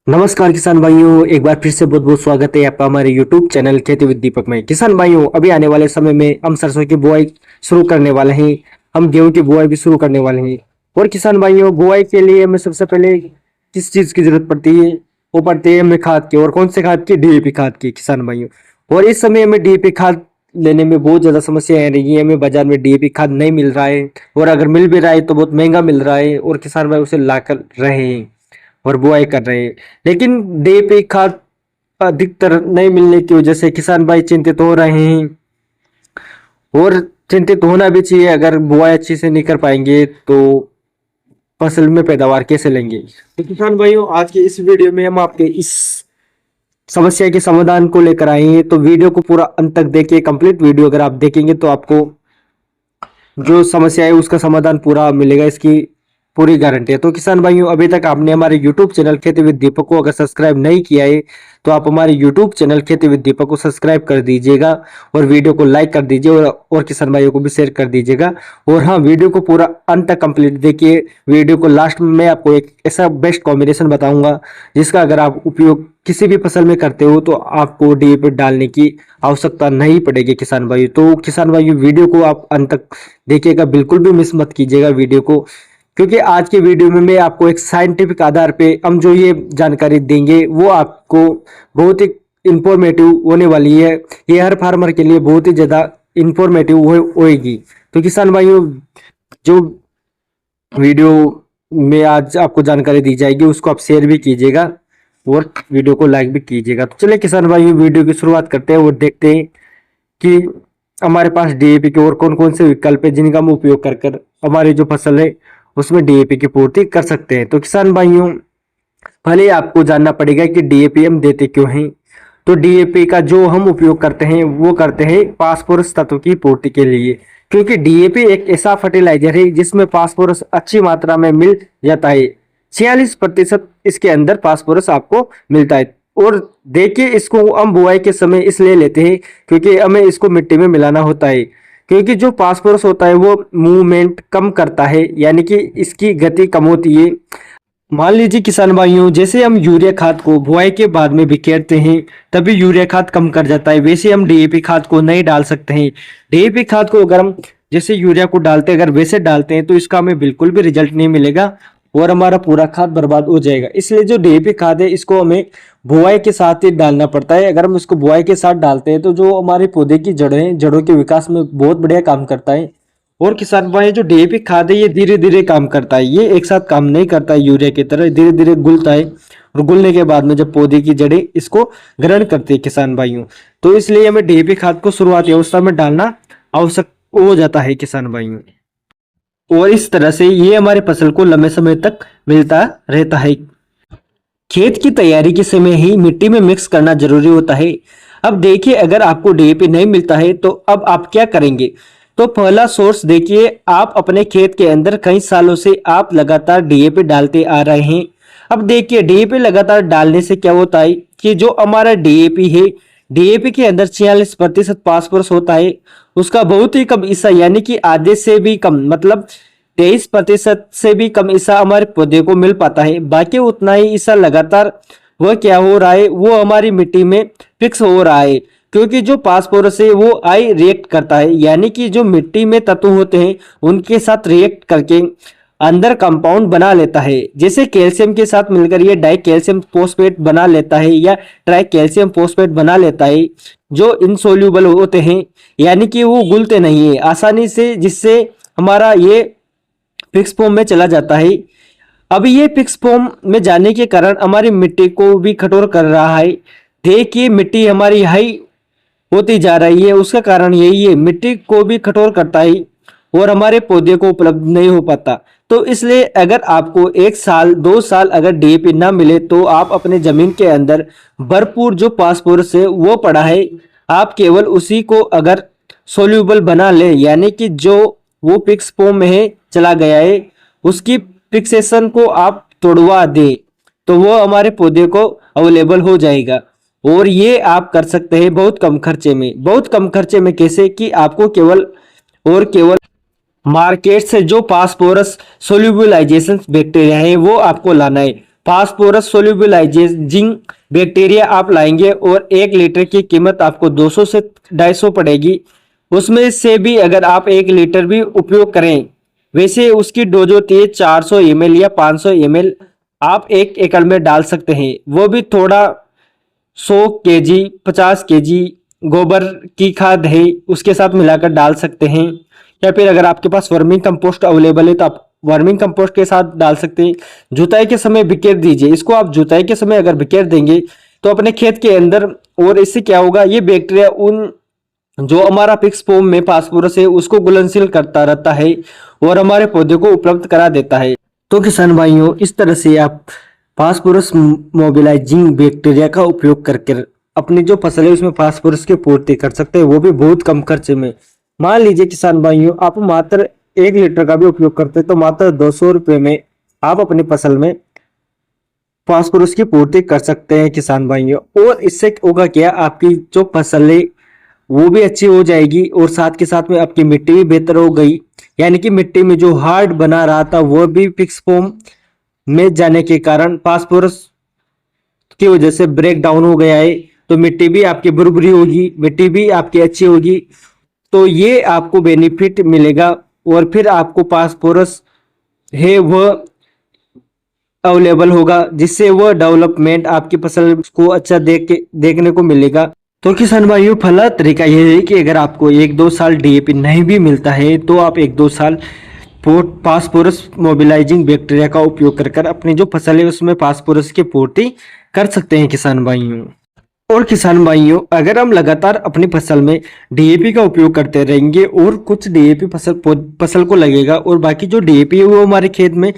नमस्कार किसान भाइयों, एक बार फिर से बहुत बहुत स्वागत है आपका हमारे YouTube चैनल खेती विद दीपक में। किसान भाइयों, अभी आने वाले समय में हम सरसों की बुआई शुरू करने वाले हैं। हम गेहूं की बुआई भी शुरू करने वाले हैं। और किसान भाइयों, बुआई के लिए हमें सबसे पहले किस चीज की जरूरत पड़ती है? वो पड़ती है हमें खाद की। और कौन से खाद की? DAP खाद की किसान भाइयों। और इस समय हमें DAP खाद लेने में बहुत ज्यादा समस्या आ रही है। हमें बाजार में DAP खाद नहीं मिल रहा है, और अगर मिल भी रहा है तो बहुत महंगा मिल रहा है, और किसान भाई उसे ला कर रहे हैं और बुआई कर रहे हैं। लेकिन DAP खाद अधिकतर नहीं मिलने की वजह से किसान भाई चिंतित हो रहे हैं, और चिंतित होना भी चाहिए। अगर बुआई अच्छी से नहीं कर पाएंगे तो फसल में पैदावार कैसे लेंगे? तो किसान भाइयों, आज के इस वीडियो में हम आपके इस समस्या के समाधान को लेकर आए हैं। तो वीडियो को पूरा अंत तक देखिए। कंप्लीट वीडियो अगर आप देखेंगे तो आपको जो समस्या है उसका समाधान पूरा मिलेगा, इसकी पूरी गारंटी है। तो किसान भाइयों, अभी तक आपने हमारे YouTube चैनल खेती विद दीपक को अगर सब्सक्राइब नहीं किया है तो आप हमारे YouTube चैनल खेती विद दीपक को सब्सक्राइब कर दीजिएगा, और वीडियो को लाइक कर दीजिए, और किसान भाइयों को भी शेयर कर दीजिएगा। और हाँ, वीडियो को पूरा अंत तक कंप्लीट देखिए। वीडियो को लास्ट में मैं आपको एक ऐसा बेस्ट कॉम्बिनेशन बताऊंगा जिसका अगर आप उपयोग किसी भी फसल में करते हो तो आपको DAP डालने की आवश्यकता नहीं पड़ेगी किसान भाइयों। तो किसान भाइयों, वीडियो को आप अंत तक देखिएगा, बिल्कुल भी मिस मत कीजिएगा वीडियो को, क्योंकि आज के वीडियो में मैं आपको एक साइंटिफिक आधार पे हम जो ये जानकारी देंगे वो आपको बहुत ही इंफॉर्मेटिव होने वाली है। ये हर फार्मर के लिए बहुत ही ज्यादा इंफॉर्मेटिव होएगी। तो किसान भाइयों, जो वीडियो में आज आपको जानकारी दी जाएगी उसको आप शेयर भी कीजिएगा, और वीडियो को लाइक भी कीजिएगा। तो चलिए किसान भाइयों, वीडियो की शुरुआत करते हैं और देखते हैं कि हमारे पास DAP के और कौन कौन से विकल्प है जिनका हम उपयोग कर कर हमारी जो फसल है उसमें DAP की पूर्ति कर सकते हैं। तो किसान भाइयों, पहले आपको जानना पड़ेगा कि DAP हम देते क्यों हैं। तो DAP का जो हम उपयोग करते हैं वो करते हैं फास्फोरस तत्व की पूर्ति के लिए, क्योंकि DAP एक ऐसा फर्टिलाइजर है जिसमें फास्फोरस अच्छी मात्रा में मिल जाता है। 46% इसके अंदर फास्फोरस आपको मिलता है। और देखिए, इसको हम बुआई के समय इसलिए लेते हैं क्योंकि हमें इसको मिट्टी में मिलाना होता है, क्योंकि जो फास्फोरस होता है वो मूवमेंट कम करता है, यानी कि इसकी गति कम होती है। मान लीजिए किसान भाइयों, जैसे हम यूरिया खाद को बुआई के बाद में बिखेरते हैं तभी यूरिया खाद कम कर जाता है, वैसे हम DAP खाद को नहीं डाल सकते हैं। DAP खाद को अगर हम जैसे यूरिया को डालते हैं, अगर वैसे डालते हैं तो इसका हमें बिल्कुल भी रिजल्ट नहीं मिलेगा, और हमारा पूरा खाद बर्बाद हो जाएगा। इसलिए जो DAP खाद है इसको हमें बुआई के साथ ही डालना पड़ता है। अगर हम इसको बुआई के साथ डालते हैं तो जो हमारे पौधे की जड़ें हैं, जड़ों के विकास में बहुत बढ़िया काम करता है। और किसान भाई, जो DAP खाद है ये धीरे धीरे काम करता है, ये एक साथ काम नहीं करता है यूरिया की तरह, धीरे धीरे घुलता है। और घुलने के बाद में जब पौधे की जड़ें इसको ग्रहण करती है किसान भाइयों, तो इसलिए हमें DAP खाद को शुरुआती अवस्था में डालना आवश्यक हो जाता है किसान भाइयों। और इस तरह से ये हमारे फसल को लंबे समय तक मिलता रहता है। खेत की तैयारी के समय ही मिट्टी में मिक्स करना जरूरी होता है। अब देखिए, अगर आपको DAP नहीं मिलता है तो अब आप क्या करेंगे? तो पहला सोर्स देखिए, आप अपने खेत के अंदर कई सालों से आप लगातार DAP डालते आ रहे हैं। अब देखिए, DAP लगातार डालने से क्या होता है कि जो हमारा DAP है, DAP के अंदर 46% फास्फोरस होता है, उसका बहुत ही कम हिस्सा, यानी कि आधे से भी कम, मतलब 23% से भी कम हिस्सा हमारे पौधे को मिल पाता है। बाकी उतना ही हिस्सा लगातार वह क्या हो रहा है, वो हमारी मिट्टी में फिक्स हो रहा है, क्योंकि जो फास्फोरस है वो आई रिएक्ट करता है, यानी कि जो मिट्टी में तत्व होते हैं उनके साथ रिएक्ट करके अंदर कंपाउंड बना लेता है। जैसे कैल्शियम के साथ मिलकर ये डाई कैल्शियम फोस्फेट बना लेता है, या ट्राई कैल्शियम फोस्फेट बना लेता है, जो इनसोल्यूबल होते हैं, यानी कि वो घुलते नहीं है आसानी से, जिससे हमारा ये फिक्स फॉर्म में चला जाता है। अब ये फिक्स फॉर्म में जाने के कारण हमारी मिट्टी को भी कठोर कर रहा है। देखिए, मिट्टी हमारी हाई होती जा रही है, उसका कारण यही है, मिट्टी को भी कठोर करता है और हमारे पौधे को उपलब्ध नहीं हो पाता। तो इसलिए अगर आपको 1 साल 2 साल अगर DAP ना मिले तो आप अपने जमीन के अंदर भरपूर जो फास्फोरस है वो पड़ा है, आप केवल उसी को अगर सोल्यूबल बना ले, यानी कि जो वो फिक्स फॉर्म में है चला गया है, उसकी फिक्सेशन को आप तोड़वा दे, तो वो हमारे पौधे को अवेलेबल हो जाएगा। और ये आप कर सकते हैं बहुत कम खर्चे में। बहुत कम खर्चे में कैसे? कि आपको केवल और केवल मार्केट से जो फास्फोरस सोल्यूबलाइजेशन बैक्टीरिया है वो आपको लाना है। फास्फोरस सोल्यूबलाइजिंग बैक्टीरिया आप लाएंगे और 1 लीटर की कीमत आपको 200 से 250 पड़ेगी। उसमें से भी अगर आप 1 लीटर भी उपयोग करें, वैसे उसकी डोज होती है 400 ml या 500 ml आप 1 एकड़ में डाल सकते हैं। वो भी थोड़ा 100 केजी 50 केजी गोबर की खाद है उसके साथ मिलाकर डाल सकते हैं, या फिर अगर आपके पास वर्मिंग कंपोस्ट अवेलेबल है तो आप वर्मिंग कंपोस्ट के साथ डाल सकते हैं। जुताई के समय बिखेर दीजिए इसको। आप जुताई के समय अगर बिखेर देंगे तो अपने खेत के अंदर, और इससे क्या होगा, ये बैक्टीरिया उन जो हमारा फिक्स फॉर्म में फास्फोरस है उसको घुलनशील करता रहता है और हमारे पौधे को उपलब्ध करा देता है। तो किसान भाइयों, इस तरह से आप फास्फोरस मोबिलाइजिंग बैक्टीरिया का उपयोग करके अपनी जो फसल है उसमें फास्फोरस की पूर्ति कर सकते हैं, वो भी बहुत कम खर्चे में। मान लीजिए किसान भाइयों, आप मात्र 1 लीटर का भी उपयोग करते हैं तो मात्र 200 रुपये में आप अपनी फसल में फास्फोरस की पूर्ति कर सकते हैं किसान भाइयों। और इससे होगा क्या, आपकी जो फसल है वो भी अच्छी हो जाएगी और साथ के साथ में आपकी मिट्टी भी बेहतर हो गई, यानी कि मिट्टी में जो हार्ड बना रहा था वो भी फिक्स फॉर्म में जाने के कारण फास्फोरस की वजह से ब्रेक डाउन हो गया है। तो मिट्टी भी आपकी बुरबुरी होगी, मिट्टी भी आपकी अच्छी होगी, तो ये आपको बेनिफिट मिलेगा। और फिर आपको फास्फोरस है वह अवेलेबल होगा, जिससे वह डेवलपमेंट आपकी फसल को अच्छा देखने को मिलेगा। तो किसान भाइयों, फला तरीका यह है कि अगर आपको 1-2 साल डीएपी नहीं भी मिलता है तो आप 1-2 साल फास्फोरस मोबिलाइजिंग बैक्टीरिया का उपयोग कर अपनी जो फसल है उसमें फास्फोरस की पूर्ति कर सकते हैं किसान भाइयों। और किसान भाइयों, अगर हम लगातार अपनी फसल में डीएपी का उपयोग करते रहेंगे और कुछ डीएपी फसल को लगेगा और बाकी जो डीएपी है वो हमारे खेत में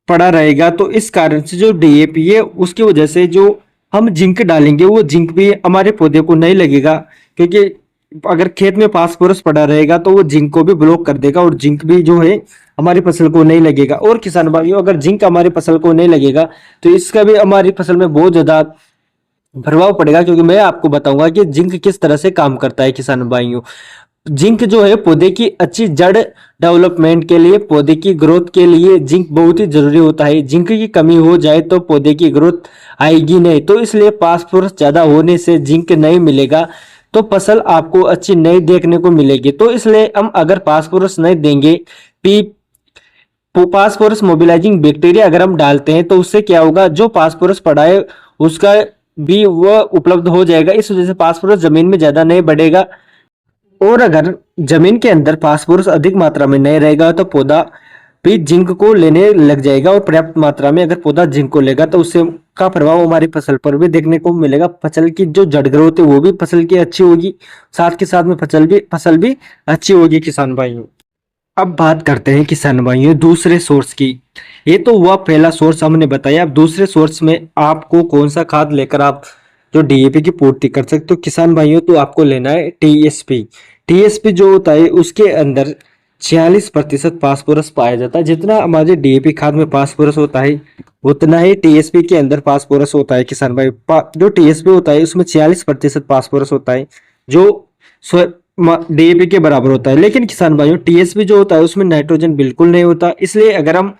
पड़ा रहेगा, तो इस कारण से जो डीएपी है उसकी वजह से जो हम जिंक डालेंगे वो जिंक भी हमारे पौधे को नहीं लगेगा, क्योंकि अगर खेत में फास्फोरस पड़ा रहेगा तो वो जिंक को भी ब्लॉक कर देगा और जिंक भी जो है हमारी फसल को नहीं लगेगा। और किसान भाइयों, अगर जिंक हमारी फसल को नहीं लगेगा तो इसका भी हमारी फसल में बहुत ज्यादा प्रभाव पड़ेगा, क्योंकि मैं आपको बताऊंगा कि जिंक किस तरह से काम करता है किसान भाइयों। जिंक जो है पौधे की अच्छी जड़ डेवलपमेंट के लिए, पौधे की ग्रोथ के लिए जिंक बहुत ही जरूरी होता है। जिंक की कमी हो जाए तो पौधे की ग्रोथ आएगी नहीं, तो इसलिए फास्फोरस ज्यादा होने से जिंक नहीं मिलेगा तो फसल आपको अच्छी नहीं देखने को मिलेगी। तो इसलिए हम अगर फास्फोरस नहीं देंगे, फास्फोरस मोबिलाइजिंग बैक्टीरिया अगर हम डालते हैं तो उससे क्या होगा, जो फास्फोरस पड़ा है उसका भी वह उपलब्ध हो जाएगा। इस वजह से फास्फोरस जमीन में ज्यादा नहीं बढ़ेगा, और अगर जमीन के अंदर फास्फोरस अधिक मात्रा में नहीं रहेगा तो पौधा भी जिंक को लेने लग जाएगा, और पर्याप्त मात्रा में अगर पौधा जिंक को लेगा तो उससे का प्रभाव हमारी फसल पर भी देखने को मिलेगा। फसल की जो जड़ ग्रोथ है वो भी फसल की अच्छी होगी, साथ के साथ में फसल भी अच्छी होगी किसान भाइयों। अब बात करते हैं किसान भाइयों दूसरे सोर्स की। ये तो हुआ पहला सोर्स हमने बताया। अब दूसरे सोर्स में आपको कौन सा खाद लेकर आप जो डीएपी की पूर्ति कर सकते हो किसान भाइयों, तो आपको लेना है टीएसपी। टीएसपी जो होता है उसके अंदर 46% फास्फोरस पाया जाता है। जितना हमारे डीएपी खाद में फास्फोरस होता है उतना ही टीएसपी के अंदर फास्फोरस होता है किसान भाई। जो टीएसपी होता है उसमें 46% फास्फोरस होता है, जो डीएपी के बराबर होता है। लेकिन किसान भाइयों, टीएसपी जो होता है उसमें नाइट्रोजन बिल्कुल नहीं होता, इसलिए अगर हम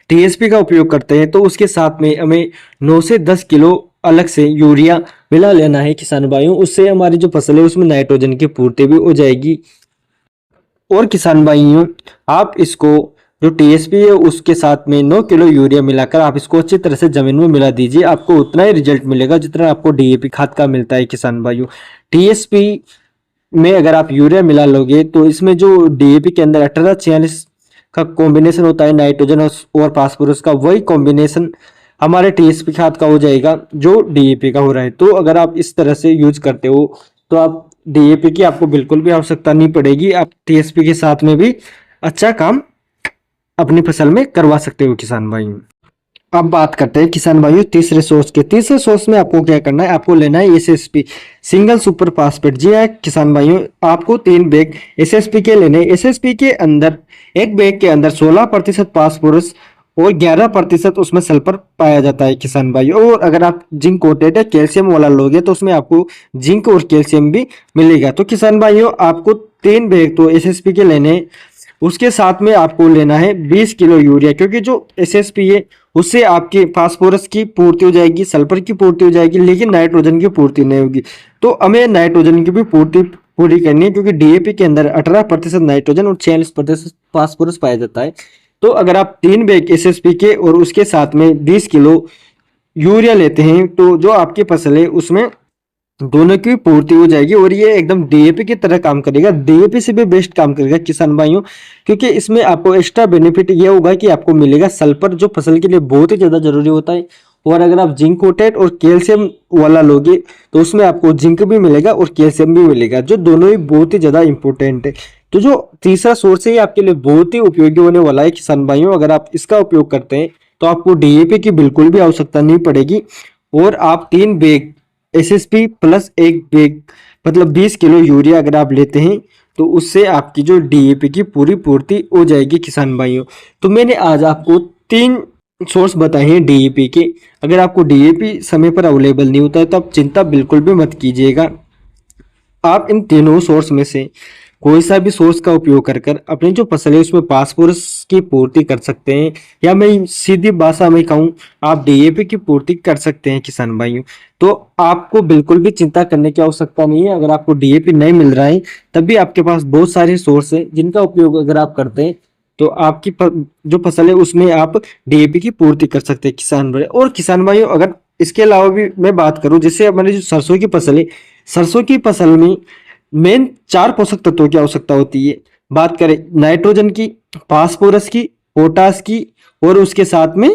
टीएसपी का उपयोग करते हैं तो उसके साथ में हमें 9 से 10 किलो अलग से यूरिया मिला लेना है किसान भाइयों। उससे हमारी जो फसल है उसमें नाइट्रोजन की पूर्ति भी हो जाएगी। और किसान भाइयों, आप इसको जो टीएसपी है उसके साथ में 9 किलो यूरिया मिलाकर आप इसको अच्छी तरह से जमीन में मिला दीजिए, आपको उतना ही रिजल्ट मिलेगा जितना आपको डीएपी खाद का मिलता है किसान भाइयों। टीएसपी में अगर आप यूरिया मिला लोगे तो इसमें जो डीएपी के अंदर 18-46 का कॉम्बिनेशन होता है नाइट्रोजन और फास्फोरस का, वही कॉम्बिनेशन हमारे टीएसपी खाद का हो जाएगा जो डीएपी का हो रहा है। तो अगर आप इस तरह से यूज करते हो तो आप डीएपी की आपको बिल्कुल भी आवश्यकता नहीं पड़ेगी, आप टीएसपी के साथ में भी अच्छा काम अपनी फसल में करवा सकते हो किसान भाइयों। अब बात करते हैं किसान भाइयों तीसरे सोर्स के। तीसरे सोर्स में आपको क्या करना है, आपको लेना है एसएसपी सिंगल सुपर फास्फेट। जी हाँ किसान भाइयों, आपको 3 बैग एसएसपी के लेने। एसएसपी के अंदर एक बैग के अंदर 16% फास्फोरस और 11% उसमें सल्फर पाया जाता है किसान भाइयों। और अगर आप जिंक कोटेड है कैल्शियम वाला लोगे तो उसमें आपको जिंक और कैल्शियम भी मिलेगा। तो किसान भाइयों, आपको 3 बैग तो एसएसपी के लेने, उसके साथ में आपको लेना है 20 किलो यूरिया, क्योंकि जो एसएसपी है उससे आपके फास्फोरस की पूर्ति हो जाएगी, सल्फर की पूर्ति हो जाएगी, लेकिन नाइट्रोजन की पूर्ति नहीं होगी। तो हमें नाइट्रोजन की भी पूर्ति पूरी करनी है, क्योंकि डीएपी के अंदर 18% नाइट्रोजन और 46% फास्फोरस पाया जाता है। तो अगर आप 3 बैग एसएसपी के और उसके साथ में 20 किलो यूरिया लेते हैं तो जो आपकी फसल है उसमें दोनों की पूर्ति हो जाएगी और ये एकदम डीएपी की तरह काम करेगा, डीएपी से भी बेस्ट काम करेगा किसान भाइयों। क्योंकि इसमें आपको एक्स्ट्रा बेनिफिट ये होगा कि आपको मिलेगा सल्फर, जो फसल के लिए बहुत ही ज्यादा जरूरी होता है। और अगर आप जिंक कोटेट और कैल्शियम वाला लोगे तो उसमें आपको जिंक भी मिलेगा और कैल्शियम भी मिलेगा, जो दोनों ही बहुत ही ज्यादा इंपॉर्टेंट है। तो जो तीसरा सोर्स है ये आपके लिए बहुत ही उपयोगी होने वाला है किसान भाइयों। अगर आप इसका उपयोग करते हैं तो आपको डीएपी की बिल्कुल भी आवश्यकता नहीं पड़ेगी और आप 3 बैग एसएसपी प्लस 1 बैग मतलब 20 किलो यूरिया अगर आप लेते हैं तो उससे आपकी जो डीएपी की पूरी पूर्ति हो जाएगी किसान भाइयों। तो मैंने आज आपको 3 सोर्स बताए हैं डीएपी के। अगर आपको डीएपी समय पर अवेलेबल नहीं होता है तो आप चिंता बिल्कुल भी मत कीजिएगा। आप इन तीनों सोर्स में से कोई सा भी सोर्स का उपयोग कर कर अपनी जो फसल है उसमें फास्फोरस की पूर्ति कर सकते हैं, या मैं सीधी भाषा में कहूँ आप डीएपी की पूर्ति कर सकते हैं किसान भाइयों। तो आपको बिल्कुल भी चिंता करने की आवश्यकता नहीं है। अगर आपको डीएपी नहीं मिल रहा है तब भी आपके पास बहुत सारे सोर्स है जिनका उपयोग अगर आप करते हैं तो आपकी जो फसल है उसमें आप डीएपी की पूर्ति कर सकते हैं किसान भाई। और किसान भाइयों अगर इसके अलावा भी मैं बात करूं, जैसे हमारी जो सरसों की फसल है, सरसों की फसल में मेन 4 पोषक तत्वों की आवश्यकता होती है। बात करें नाइट्रोजन की, फास्फोरस की, पोटास की और उसके साथ में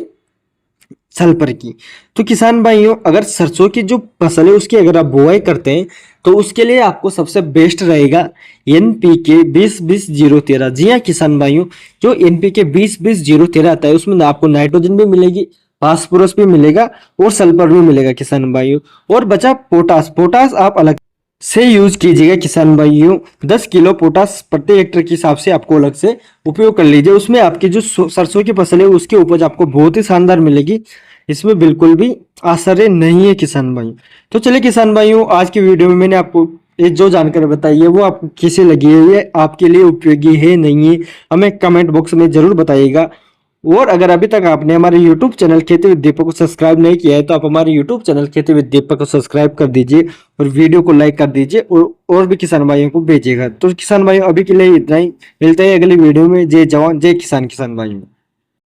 सल्फर की। तो किसान भाइयों अगर सरसों की जो फसल है उसकी अगर आप बुआई करते हैं तो उसके लिए आपको सबसे बेस्ट रहेगा एनपीके 20-20-0-13। जी हाँ किसान भाइयों, जो एनपीके 20-20-0-13 आता है उसमें आपको नाइट्रोजन भी मिलेगी, फास्फोरस भी मिलेगा और सल्फर भी मिलेगा किसान भाइयों। और बचा पोटास, पोटास आप अलग से यूज कीजिएगा किसान भाइयों। 10 किलो पोटास प्रति हेक्टेयर के हिसाब से आपको अलग से उपयोग कर लीजिए। उसमें आपकी जो सरसों की फसल है उसकी उपज आपको बहुत ही शानदार मिलेगी, इसमें बिल्कुल भी आश्चर्य नहीं है किसान भाई। तो चलिए किसान भाइयों, आज की वीडियो में मैंने आपको ये जो जानकारी बताई है वो आपको कैसे लगी है, ये आपके लिए उपयोगी है नहीं है, हमें कमेंट बॉक्स में जरूर बताइएगा। और अगर अभी तक आपने हमारे YouTube चैनल खेती विद दीपक को सब्सक्राइब नहीं किया है तो आप हमारे YouTube चैनल खेती विद दीपक को सब्सक्राइब कर दीजिए और वीडियो को लाइक कर दीजिए और भी किसान भाइयों को भेजिएगा। तो किसान भाइयों अभी के लिए इतना ही, मिलते हैं अगली वीडियो में। जय जवान जय किसान, किसान भाइयों।